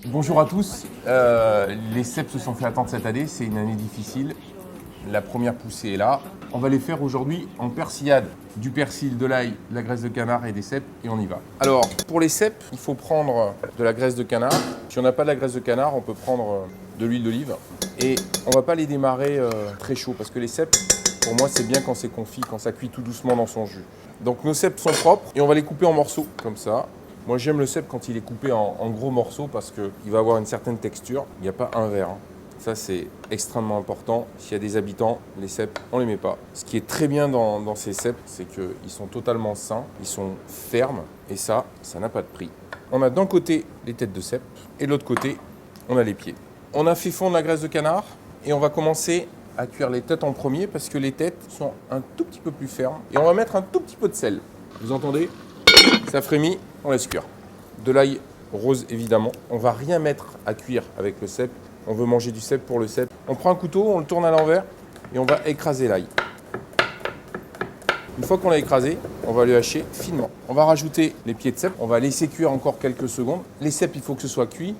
Bonjour à tous, les cèpes se sont fait attendre cette année, c'est une année difficile. La première poussée est là. On va les faire aujourd'hui en persillade. Du persil, de l'ail, de la graisse de canard et des cèpes et on y va. Alors pour les cèpes, il faut prendre de la graisse de canard. Si on n'a pas de la graisse de canard, on peut prendre de l'huile d'olive. Et on ne va pas les démarrer très chaud parce que les cèpes, pour moi, c'est bien quand c'est confit, quand ça cuit tout doucement dans son jus. Donc nos cèpes sont propres et on va les couper en morceaux comme ça. Moi j'aime le cèpe quand il est coupé en gros morceaux parce qu'il va avoir une certaine texture. Il n'y a pas un verre. Ça, c'est extrêmement important. S'il y a des habitants, les cèpes, on ne les met pas. Ce qui est très bien dans ces cèpes, c'est qu'ils sont totalement sains, ils sont fermes, et ça n'a pas de prix. On a d'un côté les têtes de cèpes, et de l'autre côté, on a les pieds. On a fait fondre la graisse de canard, et on va commencer à cuire les têtes en premier, parce que les têtes sont un tout petit peu plus fermes. Et on va mettre un tout petit peu de sel. Vous entendez? Ça frémit, on laisse cuire. De l'ail rose, évidemment. On ne va rien mettre à cuire avec le cèpe. On veut manger du cèpe pour le cèpe. On prend un couteau, on le tourne à l'envers et on va écraser l'ail. Une fois qu'on l'a écrasé, on va le hacher finement. On va rajouter les pieds de cèpe. On va laisser cuire encore quelques secondes. Les cèpes, il faut que ce soit cuit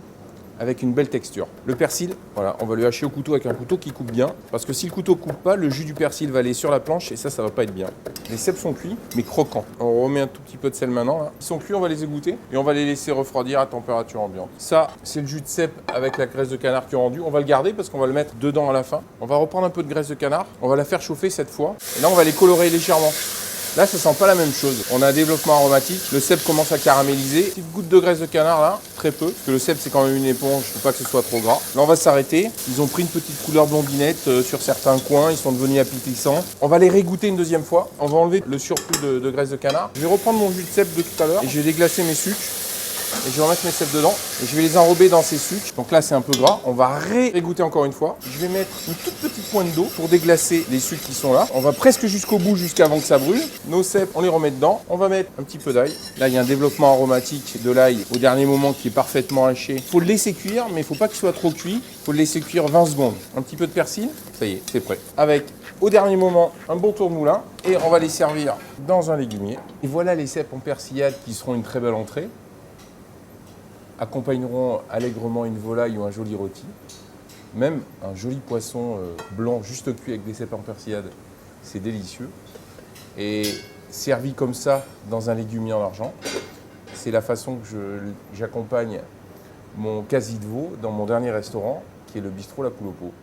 avec une belle texture. Le persil, voilà, on va le hacher au couteau avec un couteau qui coupe bien. Parce que si le couteau ne coupe pas, le jus du persil va aller sur la planche et ça ne va pas être bien. Les cèpes sont cuits, mais croquants. On remet un tout petit peu de sel maintenant. Là. Ils sont cuits, on va les égoutter et on va les laisser refroidir à température ambiante. Ça, c'est le jus de cèpe avec la graisse de canard qui est rendue. On va le garder parce qu'on va le mettre dedans à la fin. On va reprendre un peu de graisse de canard. On va la faire chauffer cette fois. Et là, on va les colorer légèrement. Là, ça sent pas la même chose. On a un développement aromatique. Le cèpe commence à caraméliser. Petite goutte de graisse de canard là, très peu. Parce que le cèpe, c'est quand même une éponge. Il ne faut pas que ce soit trop gras. Là, on va s'arrêter. Ils ont pris une petite couleur blondinette sur certains coins. Ils sont devenus appétissants. On va les régoûter une deuxième fois. On va enlever le surplus de graisse de canard. Je vais reprendre mon jus de cèpe de tout à l'heure et je vais déglacer mes sucres. Et je vais remettre mes cèpes dedans et je vais les enrober dans ces sucres. Donc là, c'est un peu gras. On va régoûter encore une fois. Je vais mettre une toute petite pointe d'eau pour déglacer les sucres qui sont là. On va presque jusqu'au bout, jusqu'avant que ça brûle. Nos cèpes, on les remet dedans. On va mettre un petit peu d'ail. Là, il y a un développement aromatique de l'ail au dernier moment qui est parfaitement haché. Il faut le laisser cuire, mais il ne faut pas qu'il soit trop cuit. Il faut le laisser cuire 20 secondes. Un petit peu de persil. Ça y est, c'est prêt. Avec, au dernier moment, un bon tour de moulin. Et on va les servir dans un légumier. Et voilà les cèpes en persillade qui seront une très belle entrée. Accompagneront allègrement une volaille ou un joli rôti. Même un joli poisson blanc juste cuit avec des cèpes en persillade, c'est délicieux. Et servi comme ça dans un légumier en argent, c'est la façon que j'accompagne mon quasi de veau dans mon dernier restaurant, qui est le bistrot La Poule au Pot.